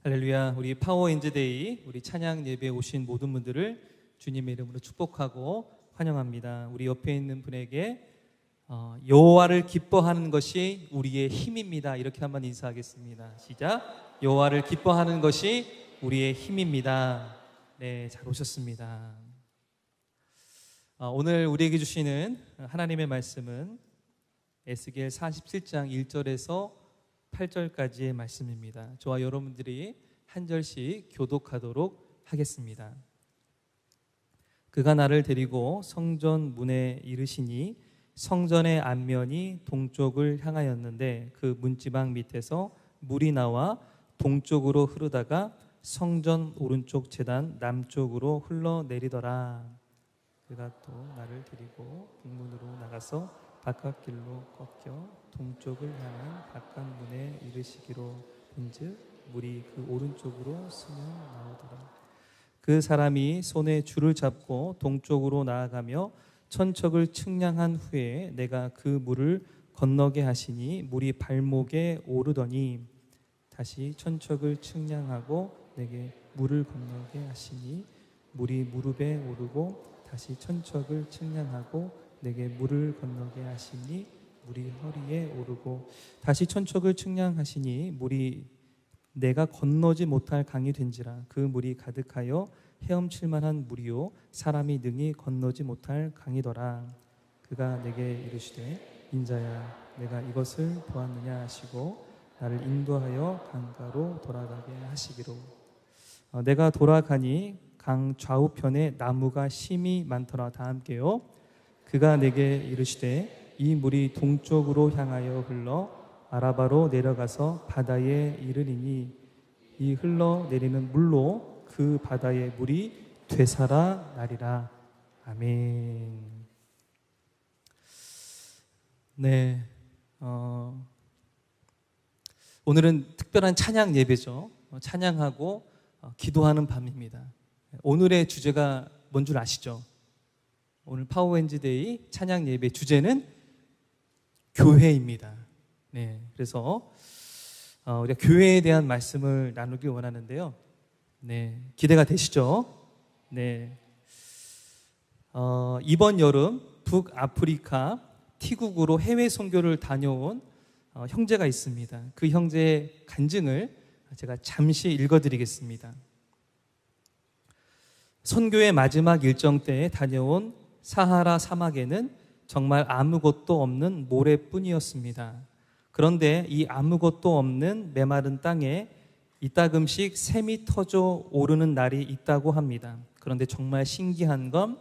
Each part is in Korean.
할렐루야. 우리 파워엔즈데이 우리 찬양 예배에 오신 모든 분들을 주님의 이름으로 축복하고 환영합니다. 우리 옆에 있는 분에게 여호와를 기뻐하는 것이 우리의 힘입니다. 이렇게 한번 인사하겠습니다. 시작. 여호와를 기뻐하는 것이 우리의 힘입니다. 네, 잘 오셨습니다. 오늘 우리에게 주시는 하나님의 말씀은 에스겔 47장 1절에서 8절까지의 말씀입니다. 저와 여러분들이 한 절씩 교독하도록 하겠습니다. 그가 나를 데리고 성전 문에 이르시니 성전의 앞면이 동쪽을 향하였는데 그 문지방 밑에서 물이 나와 동쪽으로 흐르다가 성전 오른쪽 제단 남쪽으로 흘러내리더라. 그가 또 나를 데리고 북문으로 나가서 바깥길로 꺾여 동쪽을 향한 바깥문에 이르시기로 본즉 물이 그 오른쪽으로 스며 나오더라. 그 사람이 손에 줄을 잡고 동쪽으로 나아가며 천척을 측량한 후에 내가 그 물을 건너게 하시니 물이 발목에 오르더니 다시 천척을 측량하고 내게 물을 건너게 하시니 물이 무릎에 오르고 다시 천척을 측량하고 내게 물을 건너게 하시니 물이 허리에 오르고 다시 천척을 측량하시니 물이 내가 건너지 못할 강이 된지라. 그 물이 가득하여 헤엄칠 만한 물이요 사람이 능히 건너지 못할 강이더라. 그가 내게 이르시되 인자야 내가 이것을 보았느냐 하시고 나를 인도하여 강가로 돌아가게 하시기로. 내가 돌아가니 강 좌우편에 나무가 심이 많더라. 다 함께요. 그가 내게 이르시되 이 물이 동쪽으로 향하여 흘러 아라바로 내려가서 바다에 이르리니 이 흘러내리는 물로 그 바다의 물이 되살아 나리라. 아멘. 네, 오늘은 특별한 찬양 예배죠. 찬양하고 기도하는 밤입니다. 오늘의 주제가 뭔 줄 아시죠? 오늘 파워엔즈데이 찬양 예배 주제는 교회입니다. 네, 그래서 우리가 교회에 대한 말씀을 나누기 원하는데요. 네, 기대가 되시죠? 네, 이번 여름 북아프리카 티국으로 해외 선교를 다녀온 형제가 있습니다. 그 형제의 간증을 제가 잠시 읽어드리겠습니다. 선교의 마지막 일정 때에 다녀온 사하라 사막에는 정말 아무것도 없는 모래뿐이었습니다. 그런데 이 아무것도 없는 메마른 땅에 이따금씩 샘이 터져 오르는 날이 있다고 합니다. 그런데 정말 신기한 건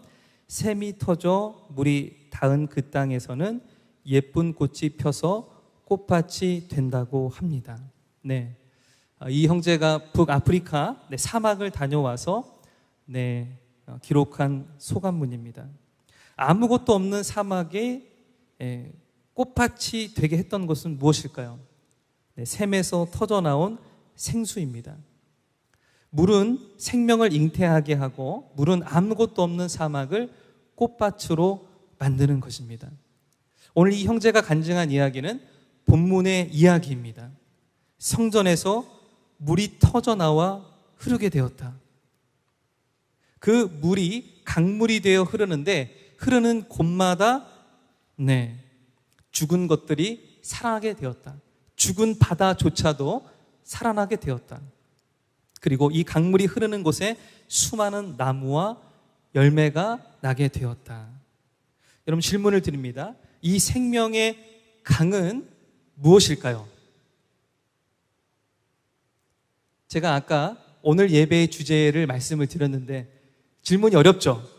샘이 터져 물이 닿은 그 땅에서는 예쁜 꽃이 펴서 꽃밭이 된다고 합니다. 네, 이 형제가 북아프리카 사막을 다녀와서 기록한 소감문입니다. 아무것도 없는 사막에 꽃밭이 되게 했던 것은 무엇일까요? 샘에서 터져나온 생수입니다. 물은 생명을 잉태하게 하고 물은 아무것도 없는 사막을 꽃밭으로 만드는 것입니다. 오늘 이 형제가 간증한 이야기는 본문의 이야기입니다. 성전에서 물이 터져나와 흐르게 되었다. 그 물이 강물이 되어 흐르는데 흐르는 곳마다 죽은 것들이 살아나게 되었다. 죽은 바다조차도 살아나게 되었다. 그리고 이 강물이 흐르는 곳에 수많은 나무와 열매가 나게 되었다. 여러분 질문을 드립니다. 이 생명의 강은 무엇일까요? 제가 아까 오늘 예배의 주제를 말씀을 드렸는데 질문이 어렵죠?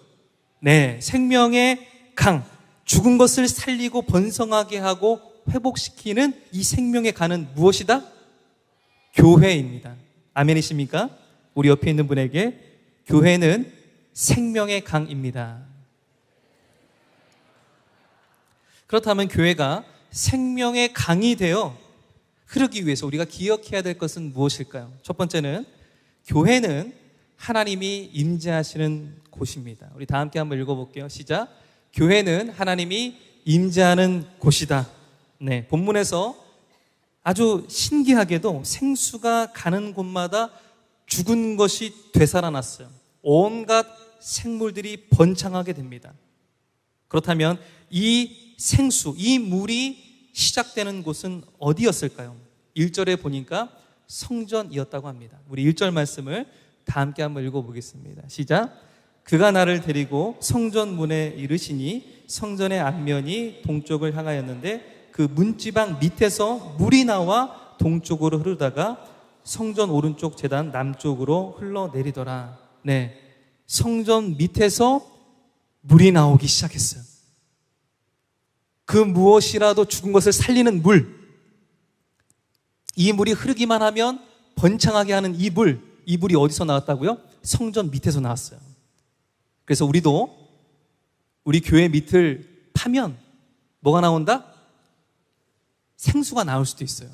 네, 생명의 강, 죽은 것을 살리고 번성하게 하고 회복시키는 이 생명의 강은 무엇이다? 교회입니다. 아멘이십니까? 우리 옆에 있는 분에게 교회는 생명의 강입니다. 그렇다면 교회가 생명의 강이 되어 흐르기 위해서 우리가 기억해야 될 것은 무엇일까요? 첫 번째는 교회는 하나님이 임재하시는 곳입니다. 우리 다 함께 한번 읽어볼게요. 시작. 교회는 하나님이 임재하는 곳이다. 네, 본문에서 아주 신기하게도 생수가 가는 곳마다 죽은 것이 되살아났어요. 온갖 생물들이 번창하게 됩니다. 그렇다면 이 생수, 이 물이 시작되는 곳은 어디였을까요? 1절에 보니까 성전이었다고 합니다. 우리 1절 말씀을 다 함께 한번 읽어보겠습니다. 시작. 그가 나를 데리고 성전 문에 이르시니 성전의 앞면이 동쪽을 향하였는데 그 문지방 밑에서 물이 나와 동쪽으로 흐르다가 성전 오른쪽 제단 남쪽으로 흘러내리더라. 네, 성전 밑에서 물이 나오기 시작했어요. 그 무엇이라도 죽은 것을 살리는 물, 이 물이 흐르기만 하면 번창하게 하는 이 물이 어디서 나왔다고요? 성전 밑에서 나왔어요. 그래서 우리도 우리 교회 밑을 파면 뭐가 나온다? 생수가 나올 수도 있어요.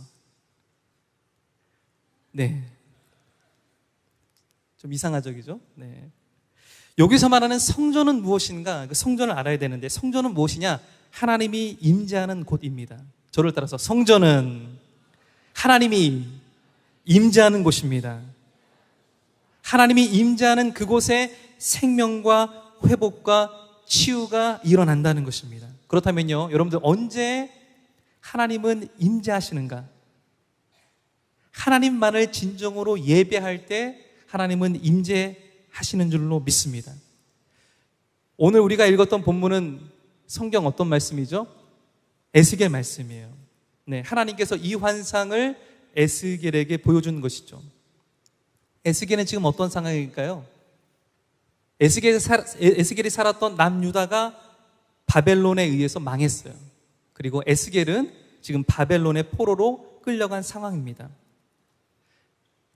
네. 좀 이상하죠, 그죠? 네. 여기서 말하는 성전은 무엇인가? 그 성전을 알아야 되는데, 성전은 무엇이냐? 하나님이 임재하는 곳입니다. 저를 따라서 성전은 하나님이 임재하는 곳입니다. 하나님이 임재하는 그곳에 생명과 회복과 치유가 일어난다는 것입니다. 그렇다면요, 여러분들 언제 하나님은 임재하시는가? 하나님만을 진정으로 예배할 때 하나님은 임재하시는 줄로 믿습니다. 오늘 우리가 읽었던 본문은 성경 어떤 말씀이죠? 에스겔 말씀이에요. 네, 하나님께서 이 환상을 에스겔에게 보여준 것이죠. 에스겔은 지금 어떤 상황일까요? 에스겔이 살았던 남유다가 바벨론에 의해서 망했어요. 그리고 에스겔은 지금 바벨론의 포로로 끌려간 상황입니다.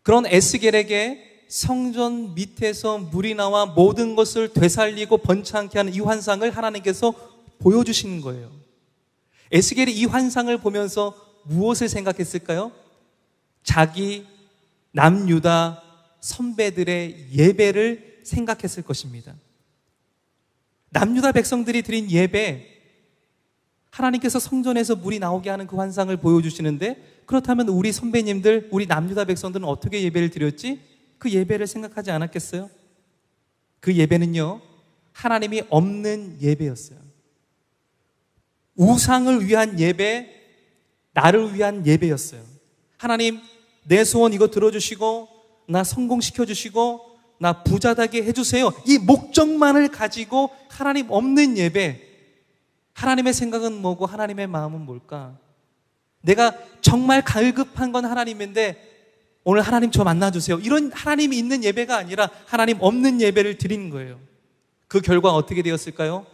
그런 에스겔에게 성전 밑에서 물이 나와 모든 것을 되살리고 번창케 하는 이 환상을 하나님께서 보여주시는 거예요. 에스겔이 이 환상을 보면서 무엇을 생각했을까요? 자기 남유다 선배들의 예배를 생각했을 것입니다. 남유다 백성들이 드린 예배, 하나님께서 성전에서 물이 나오게 하는 그 환상을 보여주시는데, 그렇다면 우리 선배님들, 우리 남유다 백성들은 어떻게 예배를 드렸지? 그 예배를 생각하지 않았겠어요? 그 예배는요, 하나님이 없는 예배였어요. 우상을 위한 예배, 나를 위한 예배였어요. 하나님, 내 소원 이거 들어주시고 나 성공시켜주시고 나 부자되게 해주세요. 이 목적만을 가지고 하나님 없는 예배, 하나님의 생각은 뭐고 하나님의 마음은 뭘까? 내가 정말 갈급한 건 하나님인데 오늘 하나님 저 만나주세요, 이런 하나님이 있는 예배가 아니라 하나님 없는 예배를 드리는 거예요. 그 결과 어떻게 되었을까요?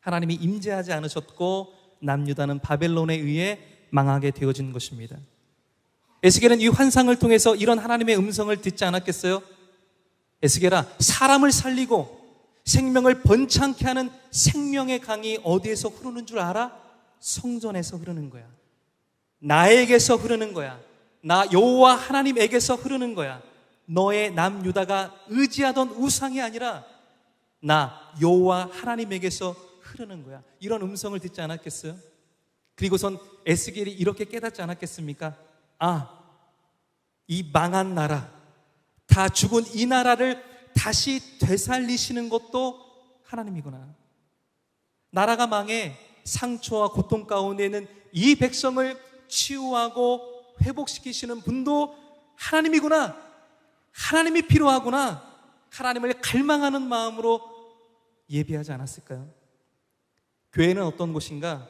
하나님이 임재하지 않으셨고 남유다는 바벨론에 의해 망하게 되어진 것입니다. 에스겔은 이 환상을 통해서 이런 하나님의 음성을 듣지 않았겠어요? 에스겔아, 사람을 살리고 생명을 번창케 하는 생명의 강이 어디에서 흐르는 줄 알아? 성전에서 흐르는 거야. 나에게서 흐르는 거야. 나 여호와 하나님에게서 흐르는 거야. 너의 남유다가 의지하던 우상이 아니라 나 여호와 하나님에게서 흐르는 거야. 이런 음성을 듣지 않았겠어요? 그리고선 에스겔이 이렇게 깨닫지 않았겠습니까? 아, 이 망한 나라, 다 죽은 이 나라를 다시 되살리시는 것도 하나님이구나. 나라가 망해 상처와 고통 가운데 있는 이 백성을 치유하고 회복시키시는 분도 하나님이구나. 하나님이 필요하구나. 하나님을 갈망하는 마음으로 예배하지 않았을까요? 교회는 어떤 곳인가?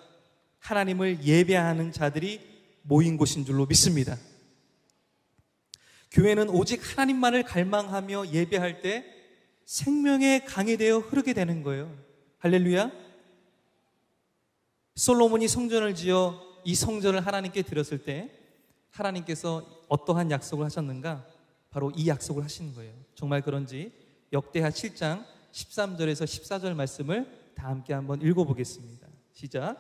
하나님을 예배하는 자들이 모인 곳인 줄로 믿습니다. 교회는 오직 하나님만을 갈망하며 예배할 때 생명의 강이 되어 흐르게 되는 거예요. 할렐루야. 솔로몬이 성전을 지어 이 성전을 하나님께 드렸을 때 하나님께서 어떠한 약속을 하셨는가? 바로 이 약속을 하시는 거예요. 정말 그런지 역대하 7장 13절에서 14절 말씀을 다 함께 한번 읽어보겠습니다. 시작.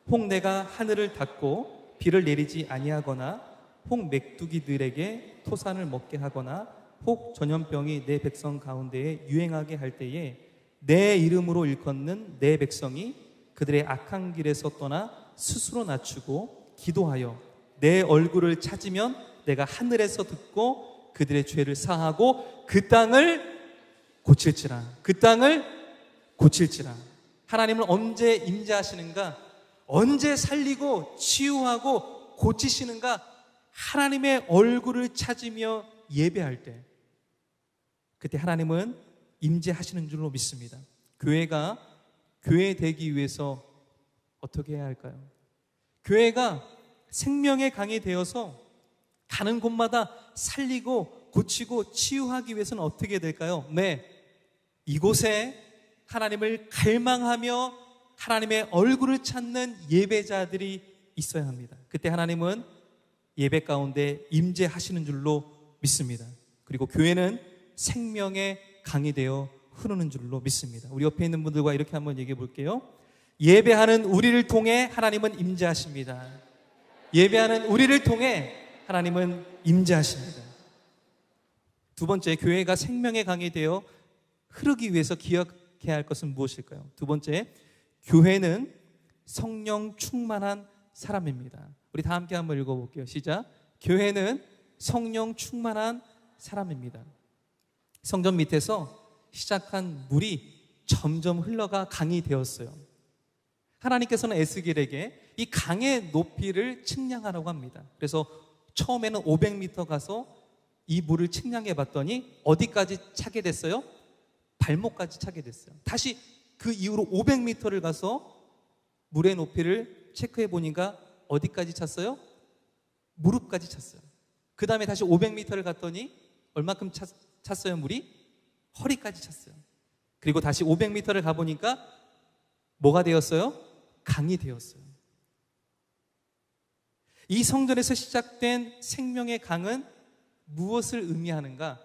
혹 내가 하늘을 닫고 비를 내리지 아니하거나 혹 맥두기들에게 토산을 먹게 하거나 혹 전염병이 내 백성 가운데에 유행하게 할 때에 내 이름으로 일컫는 내 백성이 그들의 악한 길에서 떠나 스스로 낮추고 기도하여 내 얼굴을 찾으면 내가 하늘에서 듣고 그들의 죄를 사하고 그 땅을 고칠지라. 그 땅을 고칠지라. 하나님은 언제 임재하시는가? 언제 살리고 치유하고 고치시는가? 하나님의 얼굴을 찾으며 예배할 때, 그때 하나님은 임재하시는 줄로 믿습니다. 교회가 교회 되기 위해서 어떻게 해야 할까요? 교회가 생명의 강이 되어서 가는 곳마다 살리고 고치고 치유하기 위해서는 어떻게 될까요? 네, 이곳에 하나님을 갈망하며 하나님의 얼굴을 찾는 예배자들이 있어야 합니다. 그때 하나님은 예배 가운데 임재하시는 줄로 믿습니다. 그리고 교회는 생명의 강이 되어 흐르는 줄로 믿습니다. 우리 옆에 있는 분들과 이렇게 한번 얘기해 볼게요. 예배하는 우리를 통해 하나님은 임재하십니다. 예배하는 우리를 통해 하나님은 임재하십니다. 두 번째, 교회가 생명의 강이 되어 흐르기 위해서 기억해야 할 것은 무엇일까요? 두 번째, 교회는 성령 충만한 사람입니다. 우리 다 함께 한번 읽어볼게요. 시작. 교회는 성령 충만한 사람입니다. 성전 밑에서 시작한 물이 점점 흘러가 강이 되었어요. 하나님께서는 에스겔에게 이 강의 높이를 측량하라고 합니다. 그래서 처음에는 500m 가서 이 물을 측량해 봤더니 어디까지 차게 됐어요? 발목까지 차게 됐어요. 다시 그 이후로 500m를 가서 물의 높이를 체크해 보니까 어디까지 찼어요? 무릎까지 찼어요. 그 다음에 다시 500m를 갔더니 얼마큼 찼어요? 물이? 허리까지 찼어요. 그리고 다시 500m를 가보니까 뭐가 되었어요? 강이 되었어요. 이 성전에서 시작된 생명의 강은 무엇을 의미하는가?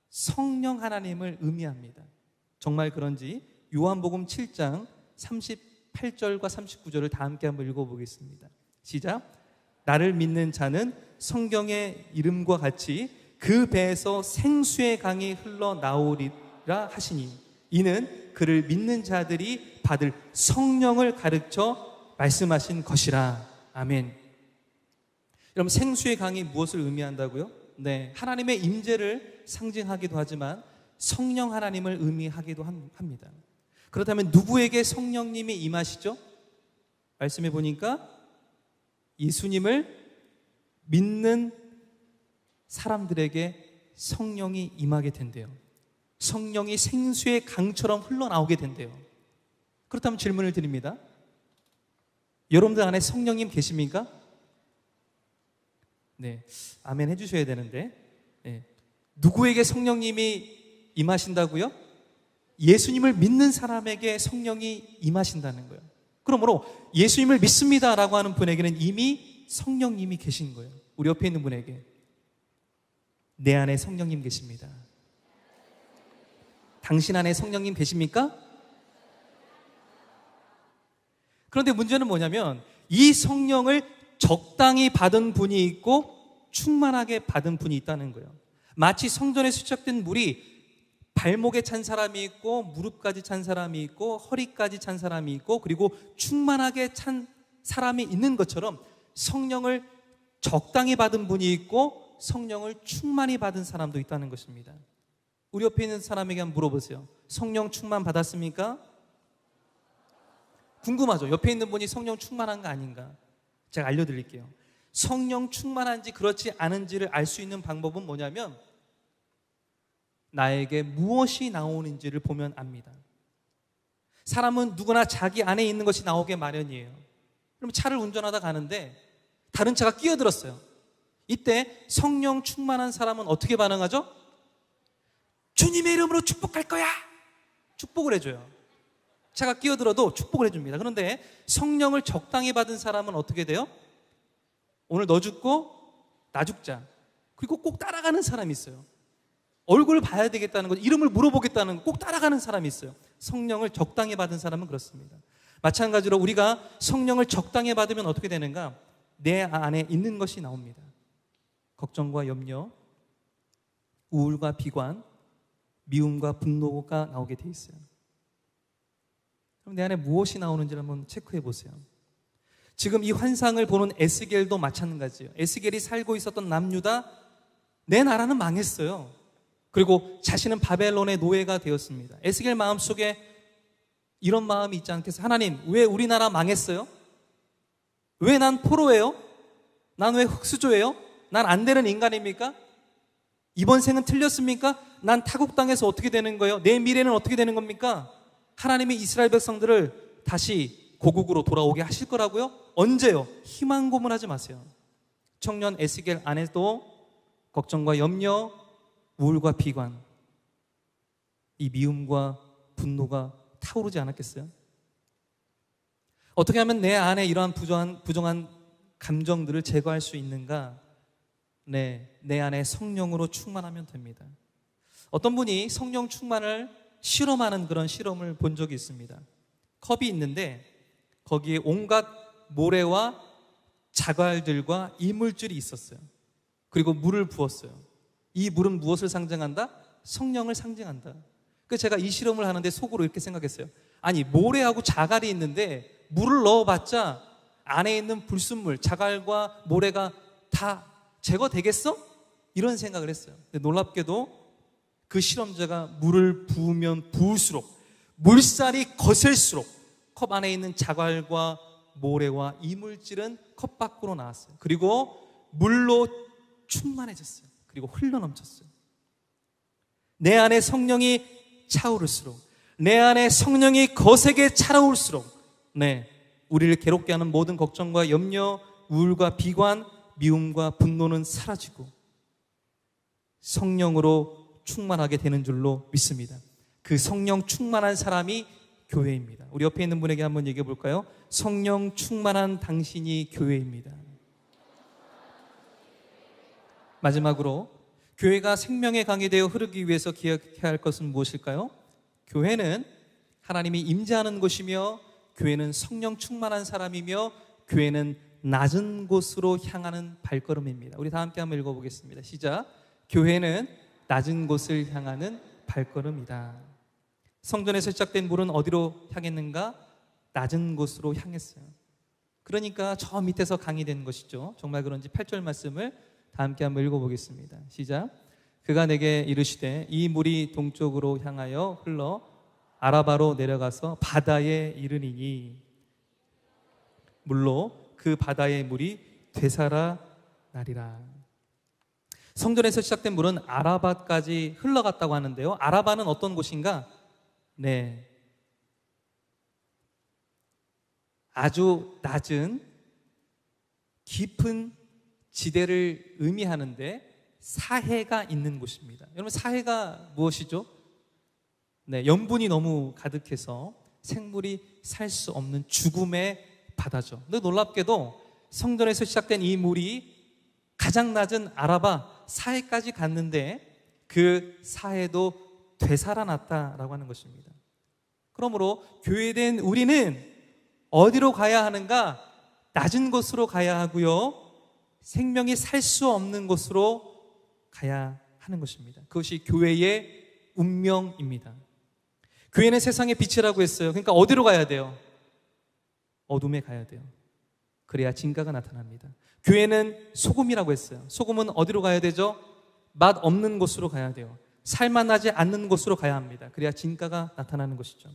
성령 하나님을 의미합니다. 정말 그런지 요한복음 7장 38절과 39절을 다 함께 한번 읽어보겠습니다. 시작. 나를 믿는 자는 성경의 이름과 같이 그 배에서 생수의 강이 흘러나오리라 하시니 이는 그를 믿는 자들이 받을 성령을 가르쳐 말씀하신 것이라. 아멘. 여러분, 생수의 강이 무엇을 의미한다고요? 네, 하나님의 임재를 상징하기도 하지만 성령 하나님을 의미하기도 합니다. 그렇다면 누구에게 성령님이 임하시죠? 말씀해 보니까 예수님을 믿는 사람들에게 성령이 임하게 된대요. 성령이 생수의 강처럼 흘러나오게 된대요. 그렇다면 질문을 드립니다. 여러분들 안에 성령님 계십니까? 네, 아멘 해주셔야 되는데, 네. 누구에게 성령님이 임하신다고요? 예수님을 믿는 사람에게 성령이 임하신다는 거예요. 그러므로 예수님을 믿습니다라고 하는 분에게는 이미 성령님이 계신 거예요. 우리 옆에 있는 분에게 내 안에 성령님 계십니다. 당신 안에 성령님 계십니까? 그런데 문제는 뭐냐면 이 성령을 적당히 받은 분이 있고 충만하게 받은 분이 있다는 거예요. 마치 성전에 수척된 물이 발목에 찬 사람이 있고 무릎까지 찬 사람이 있고 허리까지 찬 사람이 있고 그리고 충만하게 찬 사람이 있는 것처럼 성령을 적당히 받은 분이 있고 성령을 충만히 받은 사람도 있다는 것입니다. 우리 옆에 있는 사람에게 한번 물어보세요. 성령 충만 받았습니까? 궁금하죠? 옆에 있는 분이 성령 충만한 거 아닌가? 제가 알려드릴게요. 성령 충만한지 그렇지 않은지를 알 수 있는 방법은 뭐냐면 나에게 무엇이 나오는지를 보면 압니다. 사람은 누구나 자기 안에 있는 것이 나오게 마련이에요. 그럼 차를 운전하다 가는데 다른 차가 끼어들었어요. 이때 성령 충만한 사람은 어떻게 반응하죠? 주님의 이름으로 축복할 거야! 축복을 해줘요. 차가 끼어들어도 축복을 해줍니다. 그런데 성령을 적당히 받은 사람은 어떻게 돼요? 오늘 너 죽고 나 죽자. 그리고 꼭 따라가는 사람이 있어요. 얼굴을 봐야 되겠다는 것, 이름을 물어보겠다는 것, 꼭 따라가는 사람이 있어요. 성령을 적당히 받은 사람은 그렇습니다. 마찬가지로 우리가 성령을 적당히 받으면 어떻게 되는가? 내 안에 있는 것이 나옵니다. 걱정과 염려, 우울과 비관, 미움과 분노가 나오게 돼 있어요. 그럼 내 안에 무엇이 나오는지를 한번 체크해 보세요. 지금 이 환상을 보는 에스겔도 마찬가지예요. 에스겔이 살고 있었던 남유다, 내 나라는 망했어요. 그리고 자신은 바벨론의 노예가 되었습니다. 에스겔 마음속에 이런 마음이 있지 않겠어요? 하나님, 왜 우리나라 망했어요? 왜 난 포로예요? 난 왜 흙수저예요? 난 안 되는 인간입니까? 이번 생은 틀렸습니까? 난 타국당해서 어떻게 되는 거예요? 내 미래는 어떻게 되는 겁니까? 하나님이 이스라엘 백성들을 다시 고국으로 돌아오게 하실 거라고요? 언제요? 희망 고문하지 마세요. 청년 에스겔 안에도 걱정과 염려, 우울과 비관, 이 미움과 분노가 타오르지 않았겠어요? 어떻게 하면 내 안에 이러한 부정한 감정들을 제거할 수 있는가? 내 안에 성령으로 충만하면 됩니다. 어떤 분이 성령 충만을 실험하는 그런 실험을 본 적이 있습니다. 컵이 있는데 거기에 온갖 모래와 자갈들과 이물질이 있었어요. 그리고 물을 부었어요. 이 물은 무엇을 상징한다? 성령을 상징한다. 그래서 제가 이 실험을 하는데 속으로 이렇게 생각했어요. 아니, 모래하고 자갈이 있는데 물을 넣어봤자 안에 있는 불순물, 자갈과 모래가 다 제거되겠어? 이런 생각을 했어요. 근데 놀랍게도 그 실험자가 물을 부으면 부을수록, 물살이 거셀수록 컵 안에 있는 자갈과 모래와 이물질은 컵 밖으로 나왔어요. 그리고 물로 충만해졌어요. 그리고 흘러넘쳤어요. 내 안에 성령이 차오를수록, 내 안에 성령이 거세게 차오를수록, 우리를 괴롭게 하는 모든 걱정과 염려, 우울과 비관, 미움과 분노는 사라지고 성령으로 충만하게 되는 줄로 믿습니다. 그 성령 충만한 사람이 교회입니다. 우리 옆에 있는 분에게 한번 얘기해 볼까요? 성령 충만한 당신이 교회입니다. 마지막으로, 교회가 생명의 강이 되어 흐르기 위해서 기억해야 할 것은 무엇일까요? 교회는 하나님이 임재하는 곳이며, 교회는 성령 충만한 사람이며, 교회는 낮은 곳으로 향하는 발걸음입니다. 우리 다 함께 한번 읽어보겠습니다. 시작. 교회는 낮은 곳을 향하는 발걸음이다. 성전에서 시작된 물은 어디로 향했는가? 낮은 곳으로 향했어요. 그러니까 저 밑에서 강이 된 것이죠. 정말 그런지 8절 말씀을 다 함께 한번 읽어보겠습니다. 시작. 그가 내게 이르시되 이 물이 동쪽으로 향하여 흘러 아라바로 내려가서 바다에 이르니니 물로 그 바다의 물이 되살아나리라. 성전에서 시작된 물은 아라바까지 흘러갔다고 하는데요. 아라바는 어떤 곳인가? 아주 낮은 깊은 지대를 의미하는데 사해가 있는 곳입니다. 여러분, 사해가 무엇이죠? 염분이 너무 가득해서 생물이 살 수 없는 죽음의 바다죠. 근데 놀랍게도 성전에서 시작된 이 물이 가장 낮은 아라바 사해까지 갔는데 그 사해도 되살아났다라고 하는 것입니다. 그러므로 교회된 우리는 어디로 가야 하는가? 낮은 곳으로 가야 하고요, 생명이 살 수 없는 곳으로 가야 하는 것입니다. 그것이 교회의 운명입니다. 교회는 세상의 빛이라고 했어요. 그러니까 어디로 가야 돼요? 어둠에 가야 돼요. 그래야 진가가 나타납니다. 교회는 소금이라고 했어요. 소금은 어디로 가야 되죠? 맛 없는 곳으로 가야 돼요. 살만하지 않는 곳으로 가야 합니다. 그래야 진가가 나타나는 것이죠.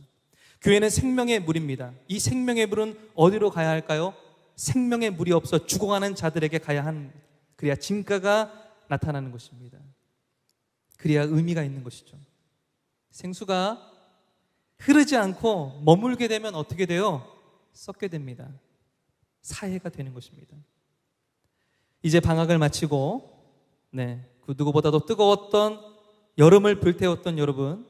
교회는 생명의 물입니다. 이 생명의 물은 어디로 가야 할까요? 생명의 물이 없어 죽어가는 자들에게 가야 하는, 그래야 진가가 나타나는 것입니다. 그래야 의미가 있는 것이죠. 생수가 흐르지 않고 머물게 되면 어떻게 돼요? 썩게 됩니다. 사해가 되는 것입니다. 이제 방학을 마치고 그 누구보다도 뜨거웠던 여름을 불태웠던 여러분,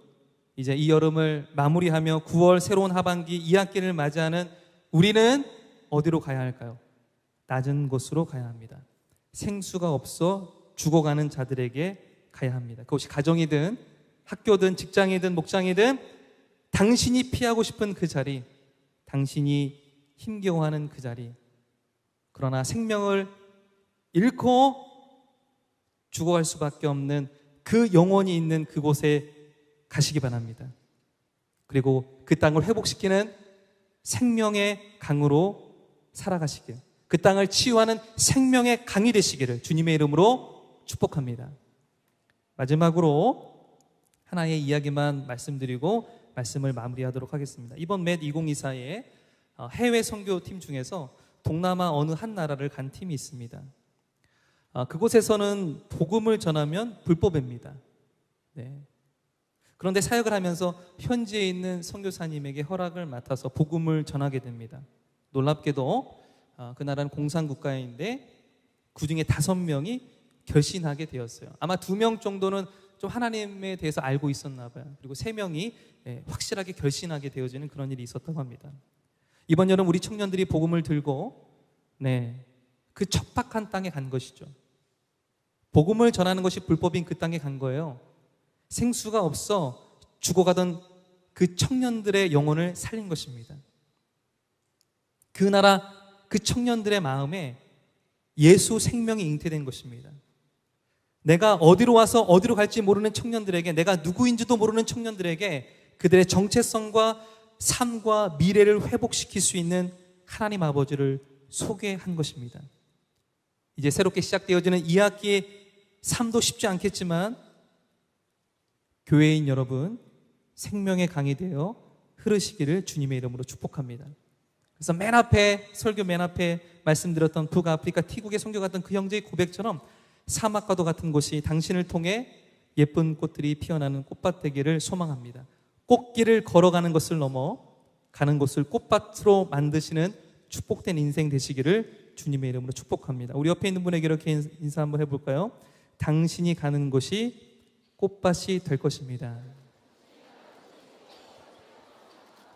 이제 이 여름을 마무리하며 9월 새로운 하반기 2학기를 맞이하는 우리는 어디로 가야 할까요? 낮은 곳으로 가야 합니다. 생수가 없어 죽어가는 자들에게 가야 합니다. 그것이 가정이든 학교든 직장이든 목장이든 당신이 피하고 싶은 그 자리, 당신이 힘겨워하는 그 자리, 그러나 생명을 잃고 죽어갈 수밖에 없는 그 영혼이 있는 그곳에 가시기 바랍니다. 그리고 그 땅을 회복시키는 생명의 강으로 살아가시길, 그 땅을 치유하는 생명의 강이 되시기를 주님의 이름으로 축복합니다. 마지막으로 하나의 이야기만 말씀드리고 말씀을 마무리하도록 하겠습니다. 이번 맷 2024에 해외 선교팀 중에서 동남아 어느 한 나라를 간 팀이 있습니다. 그곳에서는 복음을 전하면 불법입니다. 네. 그런데 사역을 하면서 현지에 있는 선교사님에게 허락을 맡아서 복음을 전하게 됩니다. 놀랍게도 그 나라는 공산국가인데 그중에 5명이 결신하게 되었어요. 아마 2명 정도는 좀 하나님에 대해서 알고 있었나 봐요. 그리고 3명이 확실하게 결신하게 되어지는 그런 일이 있었다고 합니다. 이번 여름 우리 청년들이 복음을 들고 그 척박한 땅에 간 것이죠. 복음을 전하는 것이 불법인 그 땅에 간 거예요. 생수가 없어 죽어가던 그 청년들의 영혼을 살린 것입니다. 그 나라 그 청년들의 마음에 예수 생명이 잉태된 것입니다. 내가 어디로 와서 어디로 갈지 모르는 청년들에게, 내가 누구인지도 모르는 청년들에게 그들의 정체성과 삶과 미래를 회복시킬 수 있는 하나님 아버지를 소개한 것입니다. 이제 새롭게 시작되어지는 2학기의 삶도 쉽지 않겠지만 교회인 여러분 생명의 강이 되어 흐르시기를 주님의 이름으로 축복합니다. 그래서 설교 맨 앞에 말씀드렸던 북아프리카 티국에 선교 갔던 그 형제의 고백처럼 사막과도 같은 곳이 당신을 통해 예쁜 꽃들이 피어나는 꽃밭 되기를 소망합니다. 꽃길을 걸어가는 것을 넘어 가는 곳을 꽃밭으로 만드시는 축복된 인생 되시기를 주님의 이름으로 축복합니다. 우리 옆에 있는 분에게 이렇게 인사 한번 해볼까요? 당신이 가는 곳이 꽃밭이 될 것입니다.